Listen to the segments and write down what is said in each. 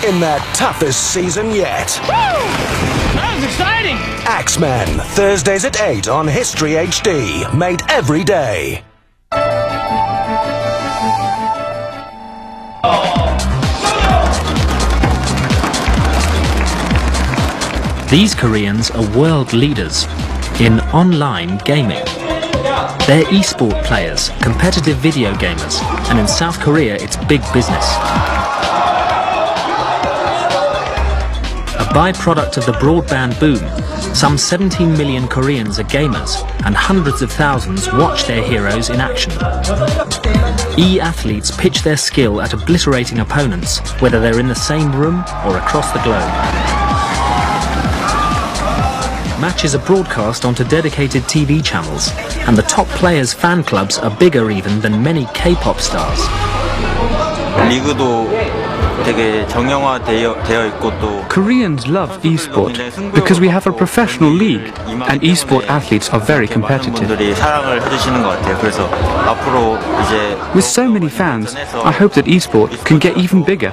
in their toughest season yet. Woo! That was exciting! Axemen, Thursdays at 8 on History HD, made every day. These Koreans are world leaders in online gaming. They're esport players, competitive video gamers, and in South Korea it's big business. A byproduct of the broadband boom, some 17 million Koreans are gamers, and hundreds of thousands watch their heroes in action. E-athletes pitch their skill at obliterating opponents, whether they're in the same room or across the globe. Matches are broadcast onto dedicated TV channels, and the top players' fan clubs are bigger even than many K-pop stars. Koreans love esport because we have a professional league, and esport athletes are very competitive. With so many fans, I hope that esport can get even bigger.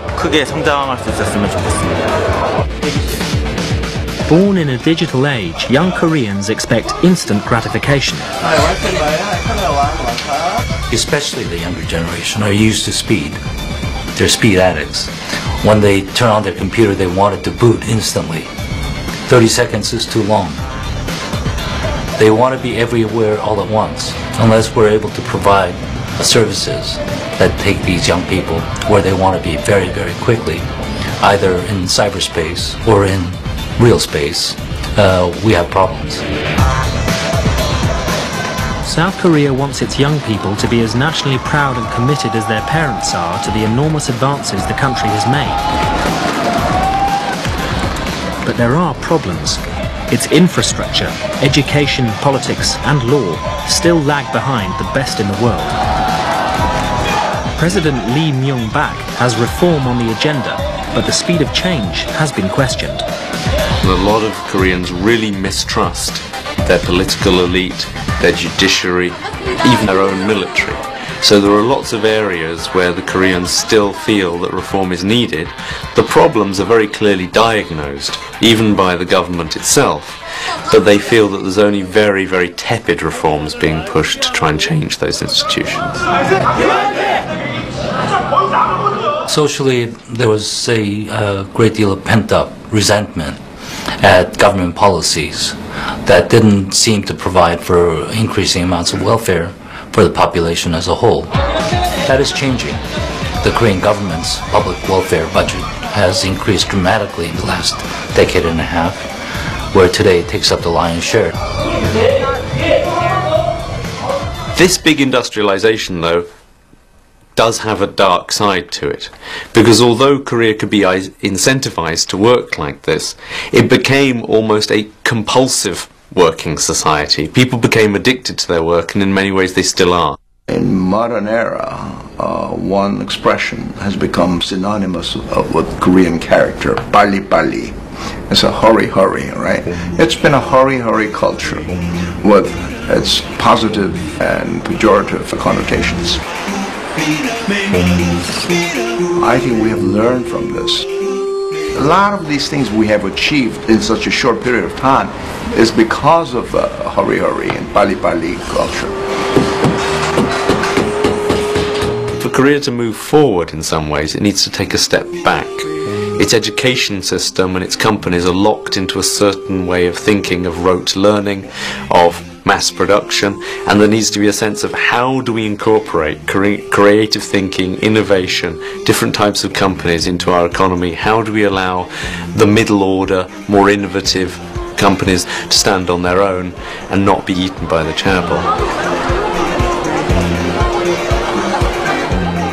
Born in a digital age, young Koreans expect instant gratification. Especially the younger generation are used to speed. They're speed addicts. When they turn on their computer, they want it to boot instantly. 30 seconds is too long. They want to be everywhere all at once, unless we're able to provide services that take these young people where they want to be very, very quickly, either in cyberspace or in real space. We have problems. South Korea wants its young people to be as nationally proud and committed as their parents are to the enormous advances the country has made. But there are problems. Its infrastructure, education, politics and law still lag behind the best in the world. President Lee Myung-bak has reform on the agenda, but the speed of change has been questioned. A lot of Koreans really mistrust their political elite, their judiciary, even their own military. So there are lots of areas where the Koreans still feel that reform is needed. The problems are very clearly diagnosed, even by the government itself, but they feel that there's only very, very tepid reforms being pushed to try and change those institutions. Socially, there was a great deal of pent-up resentment at government policies that didn't seem to provide for increasing amounts of welfare for the population as a whole. That is changing. The Korean government's public welfare budget has increased dramatically in the last decade and a half, where today it takes up the lion's share. This big industrialization, though, does have a dark side to it, because although Korea could be incentivized to work like this, it became almost a compulsive working society. People became addicted to their work, and in many ways they still are. In modern era, one expression has become synonymous with Korean character, 빨리빨리. It's a hurry, right? It's been a hurry culture with its positive and pejorative connotations. I think we have learned from this. A lot of these things we have achieved in such a short period of time is because of hurry and pali culture. For Korea to move forward in some ways, it needs to take a step back. Its education system and its companies are locked into a certain way of thinking, of rote learning, of mass production, and there needs to be a sense of how do we incorporate creative thinking, innovation, different types of companies into our economy. How do we allow the middle order, more innovative companies to stand on their own and not be eaten by the chaebol.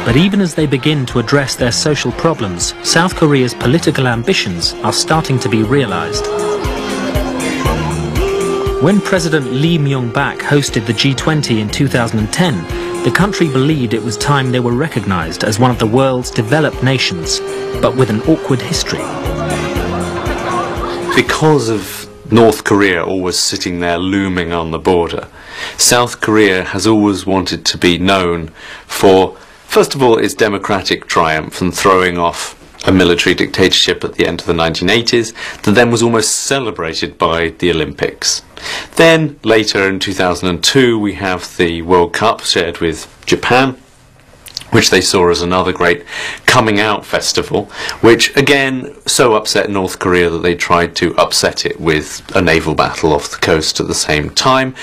But even as they begin to address their social problems, South Korea's political ambitions are starting to be realized. When President Lee Myung-bak hosted the G20 in 2010, the country believed it was time they were recognized as one of the world's developed nations, but with an awkward history. Because of North Korea always sitting there looming on the border, South Korea has always wanted to be known for, first of all, its democratic triumph and throwing off a military dictatorship at the end of the 1980s that then was almost celebrated by the Olympics. Then, later in 2002, we have the World Cup shared with Japan, which they saw as another great coming out festival, which again so upset North Korea that they tried to upset it with a naval battle off the coast at the same time.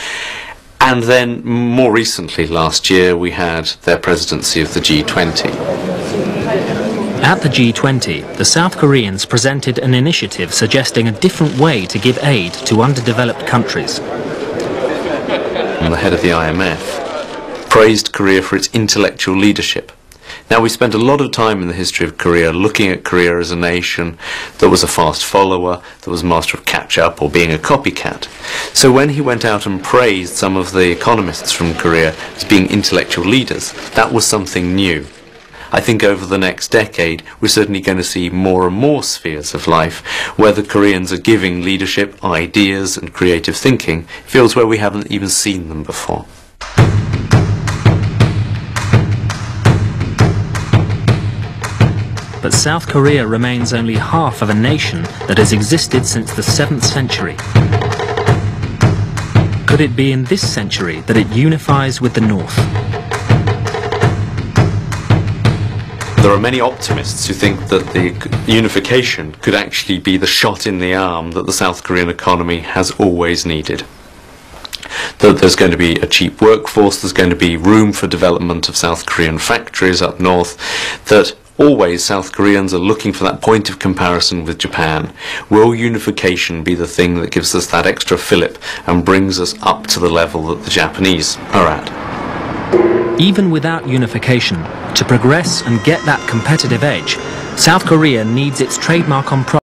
And then more recently, last year, we had their presidency of the G20. At the G20, the South Koreans presented an initiative suggesting a different way to give aid to underdeveloped countries. And the head of the IMF praised Korea for its intellectual leadership. Now, we spent a lot of time in the history of Korea looking at Korea as a nation that was a fast follower, that was master of catch-up or being a copycat. So when he went out and praised some of the economists from Korea as being intellectual leaders, that was something new. I think over the next decade we're certainly going to see more and more spheres of life where the Koreans are giving leadership, ideas and creative thinking, fields where we haven't even seen them before. But South Korea remains only half of a nation that has existed since the 7th century. Could it be in this century that it unifies with the North? There are many optimists who think that the unification could actually be the shot in the arm that the South Korean economy has always needed. That there's going to be a cheap workforce, there's going to be room for development of South Korean factories up north, that always South Koreans are looking for that point of comparison with Japan. Will unification be the thing that gives us that extra fillip and brings us up to the level that the Japanese are at? Even without unification, to progress and get that competitive edge, South Korea needs its trademark on products.